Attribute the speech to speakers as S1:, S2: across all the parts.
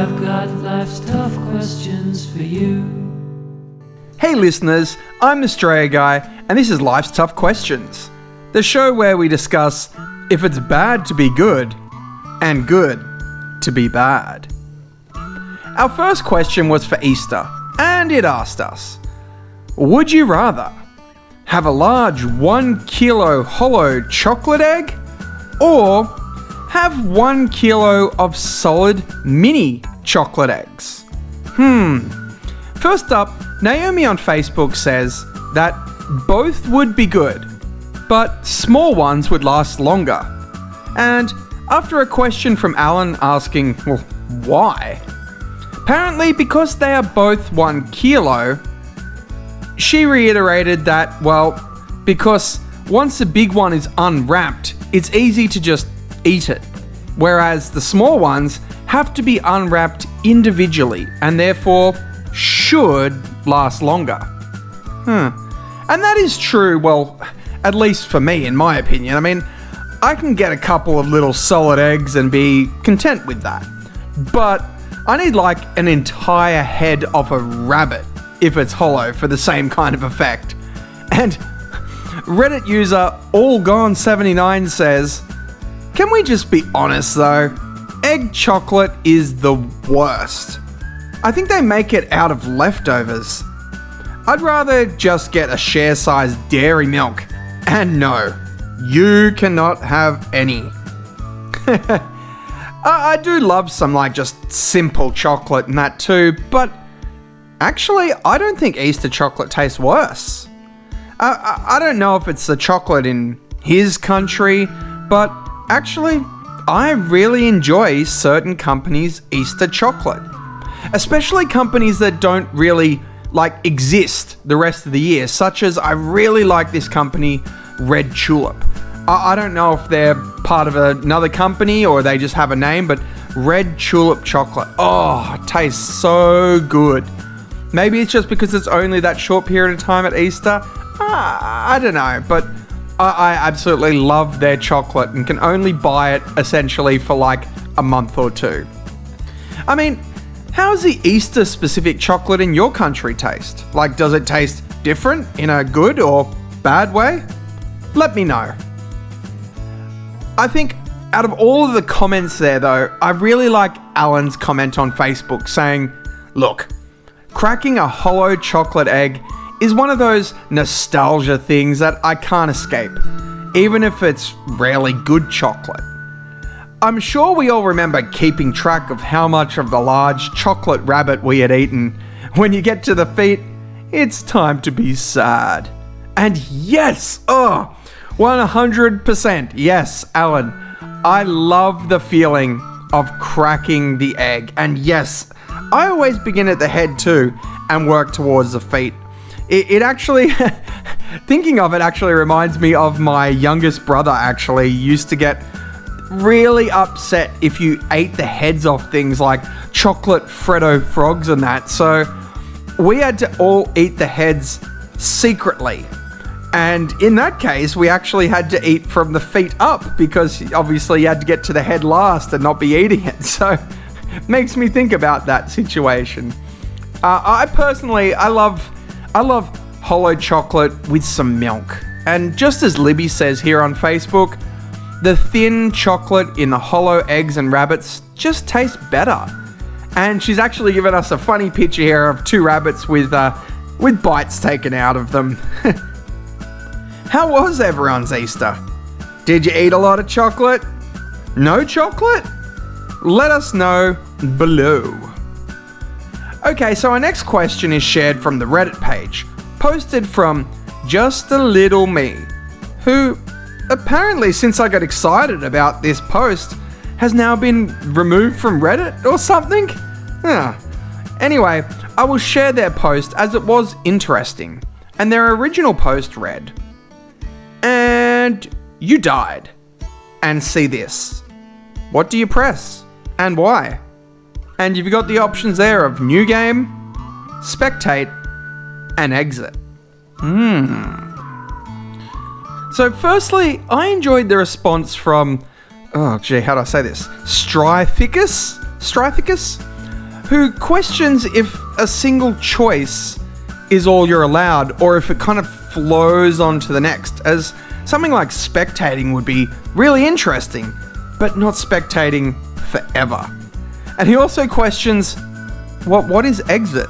S1: I've got life's tough questions for you.
S2: Hey listeners, I'm the Stray Guy, and this is Life's Tough Questions, the show where we discuss if it's bad to be good and good to be bad. Our first question was for Easter, and it asked us, would you rather have a large 1 kilo hollow chocolate egg or have 1 kilo of solid mini chocolate eggs? First up, Naomi on Facebook says that both would be good, but small ones would last longer. And after a question from Alan asking, well, why? Apparently because they are both 1 kilo, she reiterated that, well, because once the big one is unwrapped, it's easy to just eat it, whereas the small ones have to be unwrapped individually and therefore should last longer. And that is true, well, at least for me, in my opinion. I mean, I can get a couple of little solid eggs and be content with that. But I need like an entire head of a rabbit if it's hollow for the same kind of effect. And Reddit user AllGone79 says, can we just be honest though? Egg chocolate is the worst. I think they make it out of leftovers. I'd rather just get a share-sized dairy milk. And no, you cannot have any. I do love some like just simple chocolate and that too, but actually I don't think Easter chocolate tastes worse. I don't know if it's the chocolate in his country, but actually I really enjoy certain companies' Easter chocolate. Especially companies that don't really like exist the rest of the year, such as I really like this company, Red Tulip. I don't know if they're part of another company or they just have a name, but Red Tulip chocolate, oh, it tastes so good. Maybe it's just because it's only that short period of time at Easter. I don't know, but I absolutely love their chocolate and can only buy it essentially for like a month or two. I mean, how's the Easter specific chocolate in your country taste? Like, does it taste different in a good or bad way? Let me know. I think out of all of the comments there though, I really like Alan's comment on Facebook saying, look, cracking a hollow chocolate egg is one of those nostalgia things that I can't escape, even if it's rarely good chocolate. I'm sure we all remember keeping track of how much of the large chocolate rabbit we had eaten. When you get to the feet, it's time to be sad. And yes, 100%, yes, Alan, I love the feeling of cracking the egg. And yes, I always begin at the head too and work towards the feet. It actually, thinking of it actually reminds me of my youngest brother actually used to get really upset if you ate the heads off things like chocolate Freddo frogs and that. So we had to all eat the heads secretly. And in that case, we actually had to eat from the feet up because obviously you had to get to the head last and not be eating it. So it makes me think about that situation. I personally love hollow chocolate with some milk. And just as Libby says here on Facebook, the thin chocolate in the hollow eggs and rabbits just tastes better. And she's actually given us a funny picture here of two rabbits with bites taken out of them. How was everyone's Easter? Did you eat a lot of chocolate? No chocolate? Let us know below. Okay, so our next question is shared from the Reddit page, posted from Just a Little Me, who apparently, since I got excited about this post, has now been removed from Reddit or something? Anyway, I will share their post as it was interesting, and their original post read, "And you died. And see this. What do you press? And why?" And you've got the options there of new game, spectate, and exit. So firstly, I enjoyed the response from, how do I say this? Strythicus, who questions if a single choice is all you're allowed, or if it kind of flows on to the next, as something like spectating would be really interesting, but not spectating forever. And he also questions, what is exit?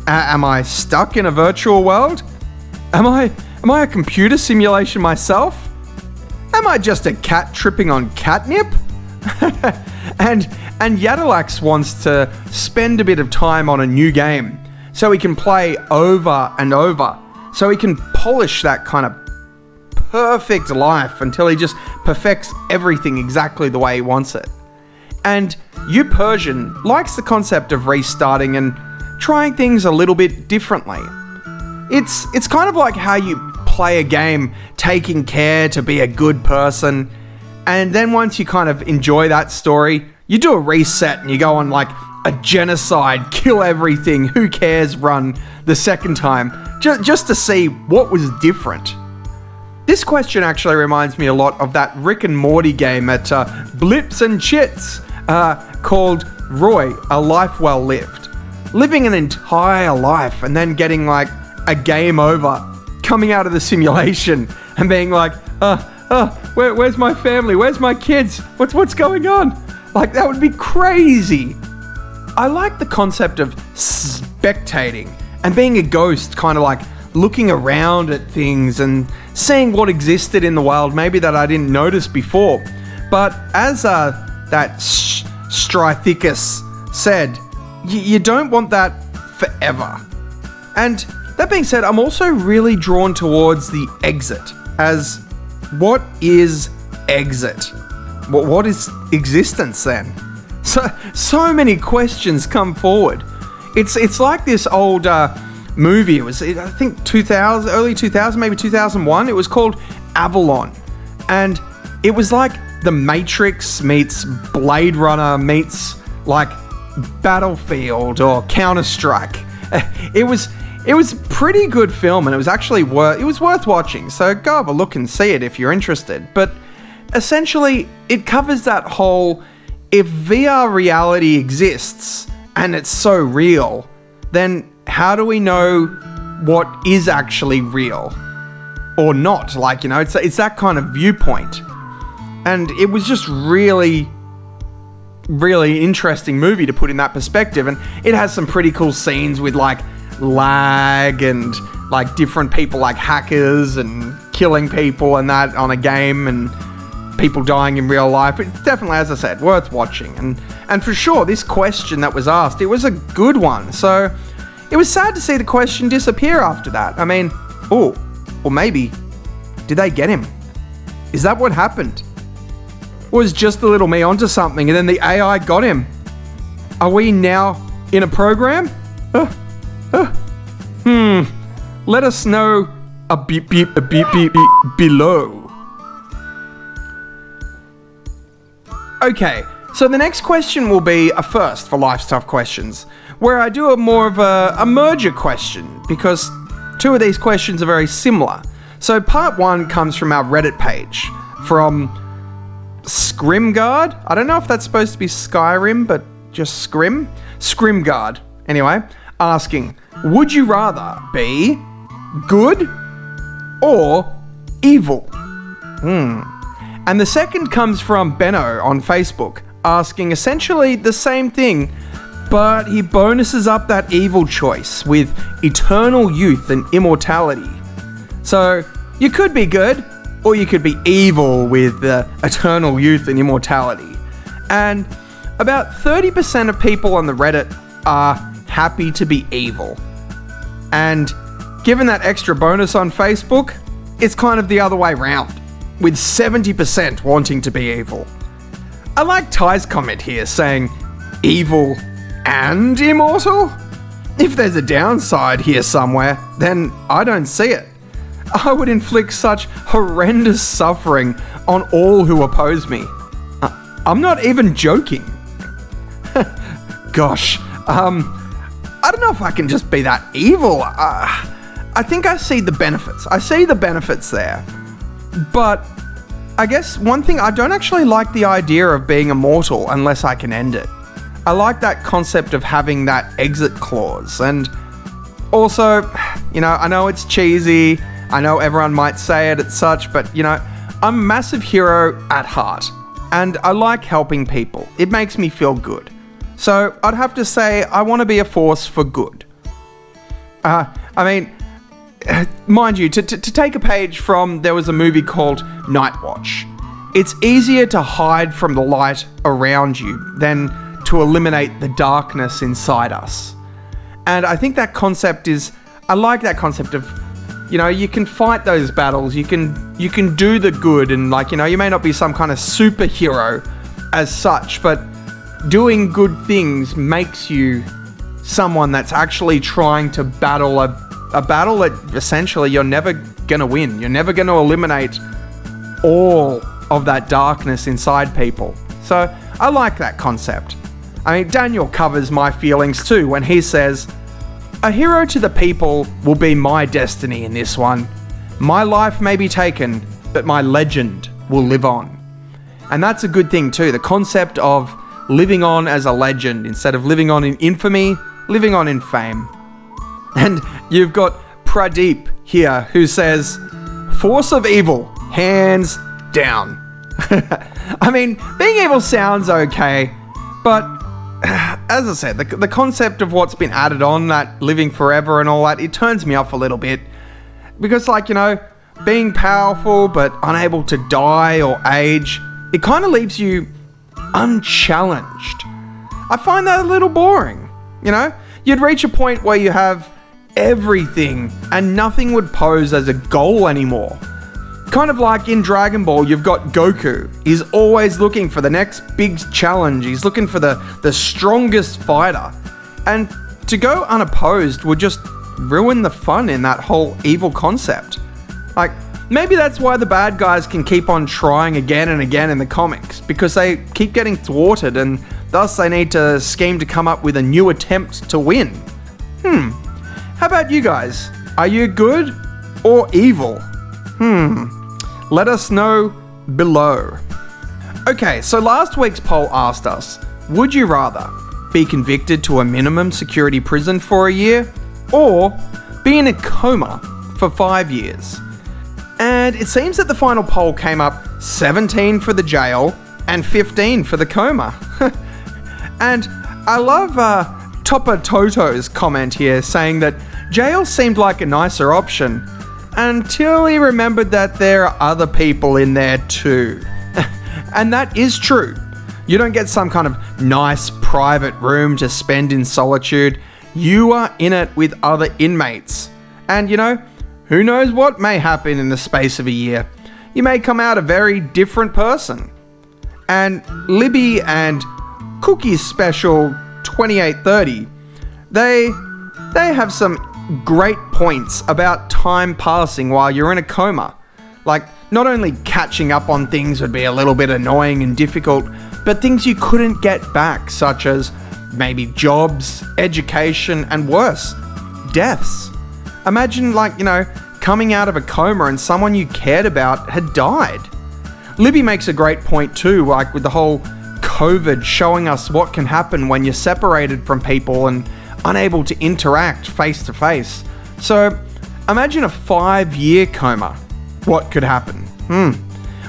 S2: Am I stuck in a virtual world? Am I a computer simulation myself? Am I just a cat tripping on catnip? and Yadalax wants to spend a bit of time on a new game so he can play over and over, so he can polish that kind of perfect life until he just perfects everything exactly the way he wants it. And You Persian likes the concept of restarting and trying things a little bit differently. It's kind of like how you play a game taking care to be a good person, and then once you kind of enjoy that story, you do a reset and you go on like a genocide, kill everything, who cares run the second time, just to see what was different. This question actually reminds me a lot of that Rick and Morty game at Blips and Chits called Roy, A Life Well Lived. Living an entire life and then getting like a game over, coming out of the simulation and being like, where's my family? Where's my kids? What's going on? Like, that would be crazy. I like the concept of spectating and being a ghost, kind of like looking around at things and seeing what existed in the world, maybe that I didn't notice before. But as that Strythicus said, you don't want that forever. And that being said, I'm also really drawn towards the exit, as what is exit? What is existence then? So many questions come forward. It's like this old movie. It was, I think, 2000, early 2000, maybe 2001. It was called Avalon, and it was like The Matrix meets Blade Runner meets like Battlefield or Counter-Strike. It was a pretty good film, and it was actually worth watching. So go have a look and see it if you're interested. But essentially, it covers that whole, if VR reality exists and it's so real, then how do we know what is actually real or not? Like, you know, it's that kind of viewpoint. And it was just really interesting movie to put in that perspective. And it has some pretty cool scenes with like lag and like different people like hackers and killing people and that on a game, and people dying in real life. It's definitely, as I said, worth watching. And for sure, this question that was asked, it was a good one. So it was sad to see the question disappear after that. I mean, or maybe, did they get him? Is that what happened? Was just the little me onto something and then the AI got him? Are we now in a program? Let us know a beep below. Okay, so the next question will be a first for Life's Tough Questions, where I do more of a merger question, because two of these questions are very similar. So part one comes from our Reddit page, from Scrimguard. I don't know if that's supposed to be Skyrim, but just Scrimguard. Anyway, asking, would you rather be good or evil? And the second comes from Benno on Facebook, asking essentially the same thing, but he bonuses up that evil choice with eternal youth and immortality. So you could be good, or you could be evil with eternal youth and immortality. And about 30% of people on the Reddit are happy to be evil. And given that extra bonus on Facebook, it's kind of the other way round, with 70% wanting to be evil. I like Ty's comment here saying, evil and immortal? If there's a downside here somewhere, then I don't see it. I would inflict such horrendous suffering on all who oppose me. I'm not even joking. Gosh, I don't know if I can just be that evil. I think I see the benefits. I see the benefits there. But I guess one thing, I don't actually like the idea of being immortal unless I can end it. I like that concept of having that exit clause. And also, I know it's cheesy. I know everyone might say it as such, but, I'm a massive hero at heart. And I like helping people. It makes me feel good. So I'd have to say I want to be a force for good. Mind you, to take a page from, there was a movie called Night Watch. It's easier to hide from the light around you than to eliminate the darkness inside us. And I think that concept I like that concept of, you can fight those battles, you can do the good, and you may not be some kind of superhero as such, but doing good things makes you someone that's actually trying to battle a battle that essentially you're never gonna win. You're never gonna eliminate all of that darkness inside people. So I like that concept. Daniel covers my feelings too when he says, "A hero to the people will be my destiny in this one. My life may be taken, but my legend will live on." And that's a good thing too. The concept of living on as a legend instead of living on in infamy, living on in fame. And you've got Pradeep here who says, "Force of evil, hands down." Being evil sounds okay, but as I said, the concept of what's been added on, that living forever and all that, it turns me off a little bit. Because being powerful but unable to die or age, it kind of leaves you unchallenged. I find that a little boring, You'd reach a point where you have everything and nothing would pose as a goal anymore. Kind of like in Dragon Ball, you've got Goku. He's always looking for the next big challenge. He's looking for the strongest fighter. And to go unopposed would just ruin the fun in that whole evil concept. Maybe that's why the bad guys can keep on trying again and again in the comics, because they keep getting thwarted and thus they need to scheme to come up with a new attempt to win. How about you guys? Are you good or evil? Let us know below. Okay, so last week's poll asked us, would you rather be convicted to a minimum security prison for a year or be in a coma for 5 years? And it seems that the final poll came up 17 for the jail and 15 for the coma. And I love Topper Toto's comment here saying that jail seemed like a nicer option until he remembered that there are other people in there too. And that is true. You don't get some kind of nice private room to spend in solitude. You are in it with other inmates. And who knows what may happen in the space of a year. You may come out a very different person. And Libby and Cookie's special 2830, they have some great points about time passing while you're in a coma. Not only catching up on things would be a little bit annoying and difficult, but things you couldn't get back, such as maybe jobs, education, and worse, deaths. Imagine coming out of a coma and someone you cared about had died. Libby makes a great point too, with the whole COVID showing us what can happen when you're separated from people and unable to interact face to face. So imagine a 5-year coma. What could happen?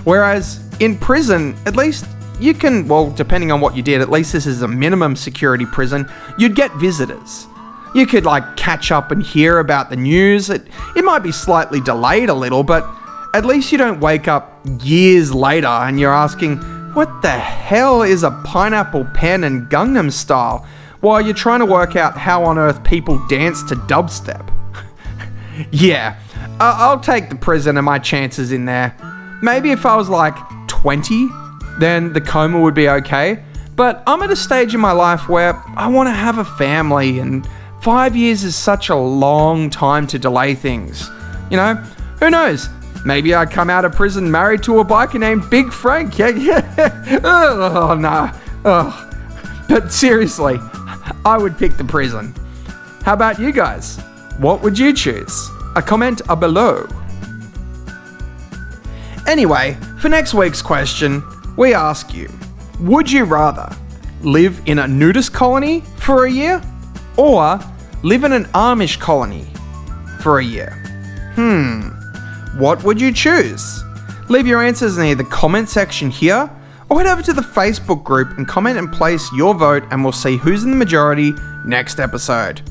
S2: Whereas in prison, at least you can, depending on what you did, at least this is a minimum security prison, you'd get visitors. You could catch up and hear about the news. It might be slightly delayed a little, but at least you don't wake up years later and you're asking, what the hell is a pineapple pen and Gangnam Style? While you're trying to work out how on earth people dance to dubstep. Yeah, I'll take the prison and my chances in there. Maybe if I was 20, then the coma would be okay. But I'm at a stage in my life where I want to have a family, and 5 years is such a long time to delay things. Who knows? Maybe I come out of prison married to a biker named Big Frank. Yeah. Oh, no. Oh. But seriously, I would pick the prison. How about you guys? What would you choose? A comment below. Anyway, for next week's question, we ask you, would you rather live in a nudist colony for a year or live in an Amish colony for a year? What would you choose? Leave your answers in the comment section here or head over to the Facebook group and comment and place your vote, and we'll see who's in the majority next episode.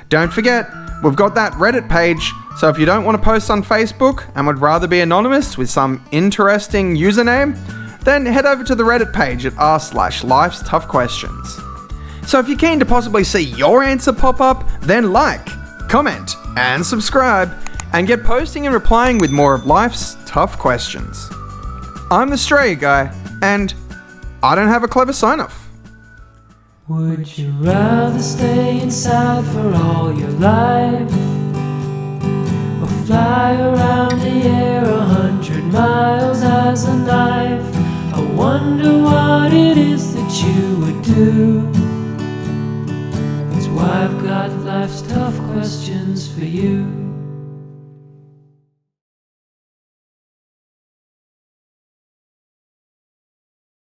S2: Don't forget, we've got that Reddit page, so if you don't want to post on Facebook and would rather be anonymous with some interesting username, then head over to the Reddit page at r/Life's Tough Questions. So if you're keen to possibly see your answer pop up, then like, comment, and subscribe, and get posting and replying with more of life's tough questions. I'm the Stray Guy, and I don't have a clever sign-off.
S1: Would you rather stay inside for all your life, or fly around the air 100 miles as a knife? I wonder what it is that you would do. That's why I've got life's tough questions for you.